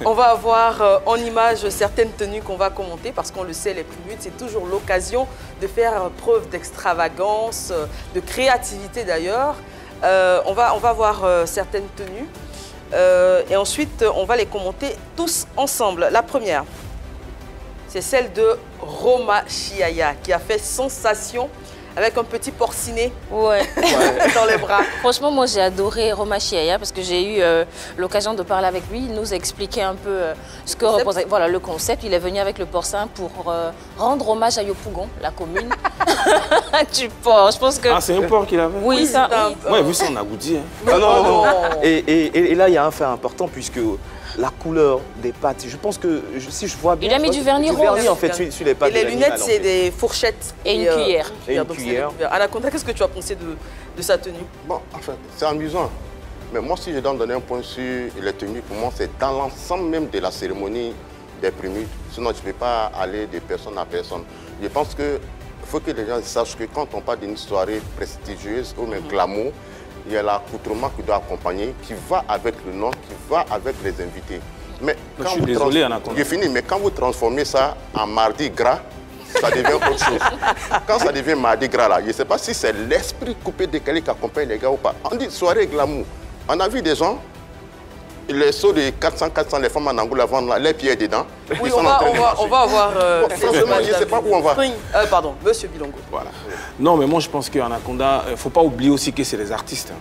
On va avoir en image certaines tenues qu'on va commenter parce qu'on le sait, les préludes, c'est toujours l'occasion de faire preuve d'extravagance, de créativité d'ailleurs. On va voir certaines tenues et ensuite on va les commenter tous ensemble. La première, c'est celle de Roma Chiaya qui a fait sensation avec un petit porcinet dans les bras. Franchement, moi j'ai adoré Roma Chiaya parce que j'ai eu l'occasion de parler avec lui. Il nous a expliqué un peu ce que représentait le concept. Il est venu avec le porcin pour rendre hommage à Yopougon, la commune. Du porc, je pense que... Ah, c'est un porc qu'il avait? Oui, ça. Oui, vu ça, on a goûté. Hein. Ah non. Et là, il y a un fait important puisque la couleur des pâtes, je pense que si je vois bien... Il a mis du vernis rose. En fait, sur les pâtes. Et les lunettes, c'est des fourchettes. Et une cuillère. Et une cuillère. Anaconda, qu'est-ce que tu as pensé de sa tenue? Bon, en fait, c'est amusant. Mais moi, si je dois me donner un point sur les tenues, pour moi, c'est dans l'ensemble même de la cérémonie des préludes. Sinon, je ne peux pas aller de personne à personne. Je pense qu'il faut que les gens sachent que quand on parle d'une soirée prestigieuse ou même glamour, il y a l'accoutrement qui doit accompagner, qui va avec le nom, qui va avec les invités. Mais je suis désolé, Anaconda. J'ai fini, mais quand vous transformez ça en mardi gras, ça devient autre chose. Quand ça devient mardi gras, là, je ne sais pas si c'est l'esprit coupé décalé qui accompagne les gars ou pas. On dit soirée glamour. On a vu des gens, les seaux de 400, les femmes en Angola vendent là, les pieds dedans. Oui, on va avoir... franchement, je ne sais pas où on va. Pardon, Monsieur Bilongo. Voilà. Non, mais moi, je pense qu'Anaconda, il ne faut pas oublier aussi que c'est des artistes,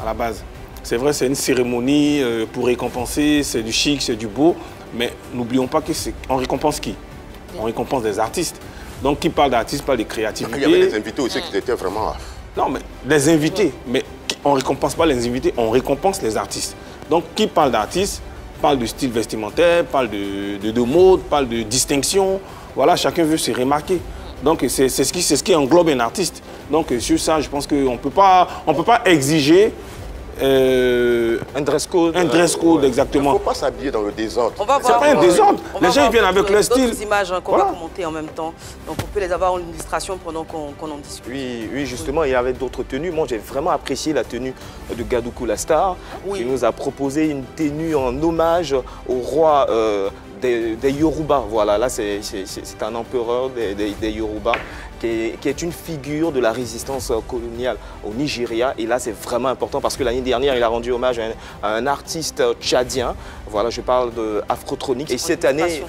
à la base. C'est vrai, c'est une cérémonie pour récompenser, c'est du chic, c'est du beau, mais n'oublions pas qu'on récompense qui? On récompense des artistes. Donc, qui parle d'artistes, parle de créativité. Il y avait des invités aussi qui étaient vraiment... Non, mais des invités, mais on ne récompense pas les invités, on récompense les artistes. Donc, qui parle d'artistes, parle de style vestimentaire, parle de mode, parle de distinction. Voilà, chacun veut se remarquer. Donc, c'est ce qui englobe un artiste. Donc, sur ça, je pense qu'on ne peut pas exiger un dress code. Un dress code, exactement. Il ne faut pas s'habiller dans le désordre. C'est pas un désordre. Les gens ils viennent avec leur style. D'autres images qu'on va commenter en même temps. Donc, on peut les avoir en illustration pendant qu'on en discute. Oui, justement, il y avait d'autres tenues. Moi, j'ai vraiment apprécié la tenue de Gadoukou la Star, qui nous a proposé une tenue en hommage au roi des Yoruba. Voilà, là, c'est un empereur des Yoruba. Qui est une figure de la résistance coloniale au Nigeria. Et là, c'est vraiment important parce que l'année dernière, il a rendu hommage à un artiste tchadien. Voilà, je parle d'Afrotronics. Et cette année,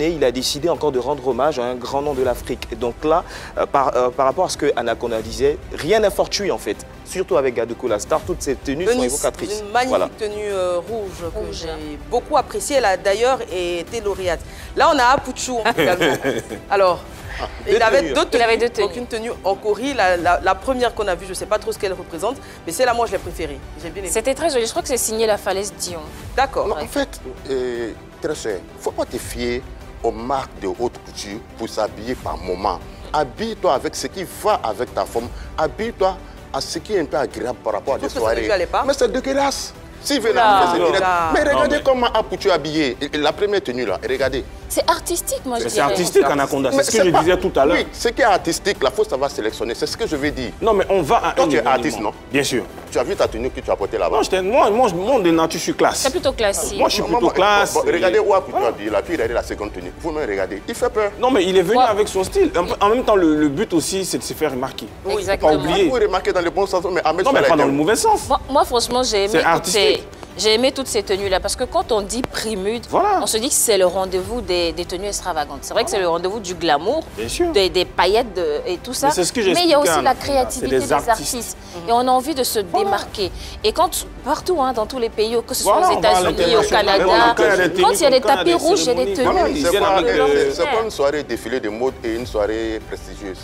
il a décidé encore de rendre hommage à un grand nom de l'Afrique. Et donc là, par rapport à ce que Anaconda disait, rien n'est fortuit en fait. Surtout avec Gadoukou la Star, toutes ces tenues sont évocatrices. Une magnifique tenue rouge que j'ai beaucoup appréciée. Elle a d'ailleurs été lauréate. Là, on a Apouchou également. Alors, il avait deux tenues. Donc une tenue en Corée. La première qu'on a vue, je ne sais pas trop ce qu'elle représente, mais celle-là, moi, je l'ai préférée. J'ai bien aimé. C'était très joli. Je crois que c'est signé La Falaise Dion. D'accord. En fait, très cher, il ne faut pas te fier aux marques de haute couture pour s'habiller par moment. Habille-toi avec ce qui va avec ta forme. Habille-toi à ce qui est un peu agréable par rapport à des soirées. Mais c'est dégueulasse. Si vous mais regardez comment Apouchou est habillé. La première tenue là, regardez. C'est artistique, moi je dirais. C'est artistique, Anaconda. C'est ce que je disais tout à l'heure. Oui, ce qui est artistique, il faut savoir sélectionner. C'est ce que je veux dire. Non, mais on va à Toi, tu es artiste, non? Bien sûr. Tu as vu ta tenue que tu as portée là-bas? Moi, de nature, je suis classe. C'est plutôt classique. Moi, je suis plutôt classe. Regardez où Apouchou est habillé là, puis regardez la seconde tenue. Vous-même regardez. Il fait peur. Non, mais il est venu avec son style. En même temps, le but aussi, c'est de se faire remarquer. Exactement. Pas oublier. Vous remarquez dans le bon sens, mais non, mais pas dans le mauvais sens. Moi, franchement, j'ai aimé toutes ces tenues-là parce que quand on dit prélude, on se dit que c'est le rendez-vous des tenues extravagantes. C'est vrai que c'est le rendez-vous du glamour, des paillettes et tout ça. Mais il y a aussi la créativité des artistes. Et on a envie de se démarquer. Et quand partout, dans tous les pays, que ce soit aux États-Unis, au Canada, quand il y a des tapis rouges, il y a des tenues. C'est pas une soirée défilé de mode et une soirée prestigieuse.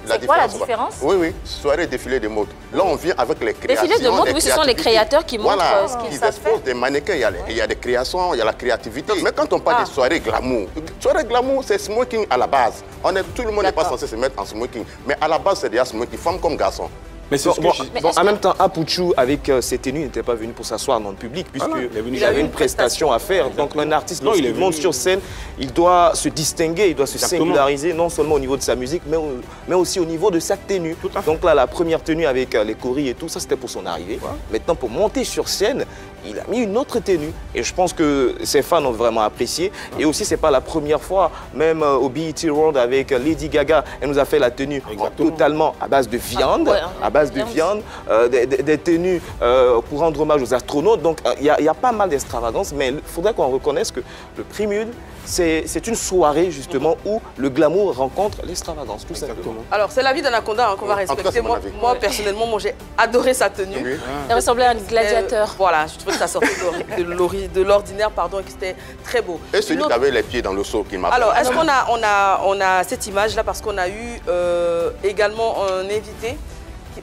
C'est quoi la différence? Oui, soirée défilé de mode. Là, on vient avec les créations. Défilé de mode, oui, ce sont les créateurs qui montrent ce qu'ils savent faire. Ils exposent des mannequins, il y a des créations, il y a la créativité. Mais quand on parle de soirée glamour, c'est smoking à la base. Tout le monde n'est pas censé se mettre en smoking. Mais à la base, c'est déjà smoking, femme comme garçon. Mais en même temps, Apouchou, avec ses tenues, n'était pas venu pour s'asseoir dans le public, puisqu'il avait une prestation à faire. Donc, un artiste, lorsqu'il monte sur scène, il doit se distinguer, il doit se singulariser, non seulement au niveau de sa musique, mais aussi au niveau de sa tenue. Donc là, la première tenue avec les choris et tout, ça, c'était pour son arrivée. Maintenant, pour monter sur scène, il a mis une autre tenue. Et je pense que ses fans ont vraiment apprécié. Et aussi, c'est pas la première fois, même au BET World avec Lady Gaga, elle nous a fait la tenue totalement à base de viande, des tenues pour rendre hommage aux astronautes. Donc, il y a pas mal d'extravagances, mais il faudrait qu'on reconnaisse que le Prix Mud, c'est une soirée justement où le glamour rencontre l'extravagance, tout simplement. Alors, c'est l'avis d'Anaconda qu'on va respecter. Moi, personnellement, j'ai adoré sa tenue. Oui. Elle ressemblait à un gladiateur. Voilà, je trouvais que ça sortait de l'ordinaire, pardon, et que c'était très beau. Et celui qui avait les pieds dans le seau qui m'a... Alors, est-ce qu'on a cette image-là parce qu'on a eu également un invité.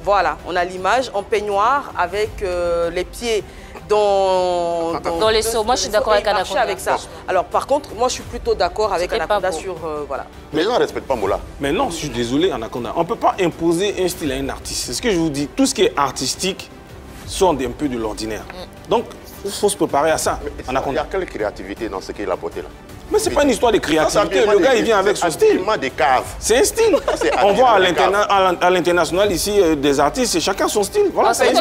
Voilà, on a l'image en peignoir avec les pieds dans les seaux. Moi, je suis d'accord avec Anaconda. Avec ça. Alors, par contre, moi, je suis plutôt d'accord avec Anaconda sur... voilà. Mais les gens ne respectent pas Mola. Mais non, je suis désolé, Anaconda. On ne peut pas imposer un style à un artiste. C'est ce que je vous dis. Tout ce qui est artistique sort un peu de l'ordinaire. Donc, il faut se préparer à ça. Il y a quelle créativité dans ce qu'il a porté là? Mais c'est pas une histoire de créativité. Le gars, il vient avec son style. C'est un style. On voit à l'international ici des artistes, chacun son style. Voilà, c'est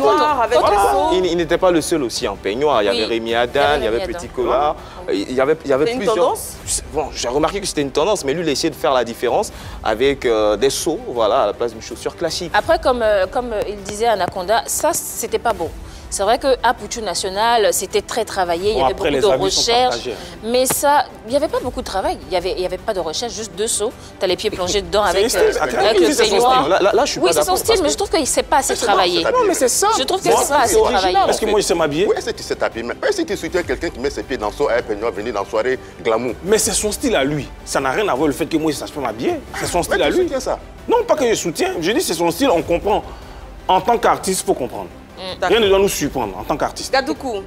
Il n'était pas le seul aussi en peignoir. Il y avait Rémi Adan, il y avait Petit Collard. Il y avait plusieurs. Une tendance? Bon, j'ai remarqué que c'était une tendance, mais lui, il a essayé de faire la différence avec des seaux, voilà, à la place d'une chaussure classique. Après, comme il disait Anaconda, ça, c'était pas beau. C'est vrai qu'à Poutou National, c'était très travaillé, il y avait beaucoup de recherches, mais ça, il n'y avait pas beaucoup de travail, il n'y avait pas de recherche, juste 2 seaux, tu as les pieds plongés dedans avec le peignoir. Là, je suis pas oui, c'est son style, mais je trouve qu'il ne sait pas assez travailler. Non, mais c'est ça. Je trouve que c'est pas assez travaillé. Parce que moi, je sais m'habiller. Oui, est-ce que tu sais t'habiller? Est-ce que tu soutiens quelqu'un qui met ses pieds dans son peignoir, venir dans la soirée glamour? Mais c'est son style à lui. Ça n'a rien à voir le fait que moi, je ne sache pas m'habiller. C'est son style à lui. Ça? Non, pas que je soutiens. Je dis c'est son style, on comprend. En tant qu'artiste, il faut comprendre. Rien ne doit nous surprendre en tant qu'artiste. Gadoukou,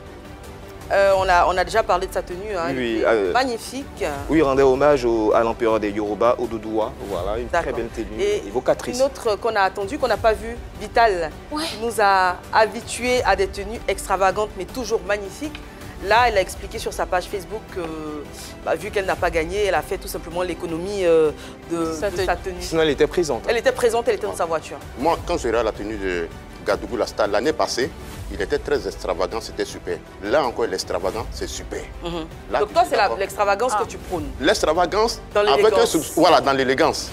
on a déjà parlé de sa tenue, hein, oui, magnifique. Oui, il rendait hommage à l'empereur des Yoruba, Ododoua. Voilà, une très belle tenue, évocatrice. Une autre qu'on a attendue, qu'on n'a pas vue, Vital, qui nous a habitués à des tenues extravagantes, mais toujours magnifiques. Là, elle a expliqué sur sa page Facebook que, vu qu'elle n'a pas gagné, elle a fait tout simplement l'économie de sa tenue. Sinon, elle était présente. Elle était présente, elle était dans sa voiture. Moi, quand je regarde la tenue de Gadoukou la star l'année passée, il était très extravagant, c'était super. Là encore, l'extravagant, c'est super. Donc toi, c'est l'extravagance que tu prônes. L'extravagance avec un... Voilà, dans l'élégance.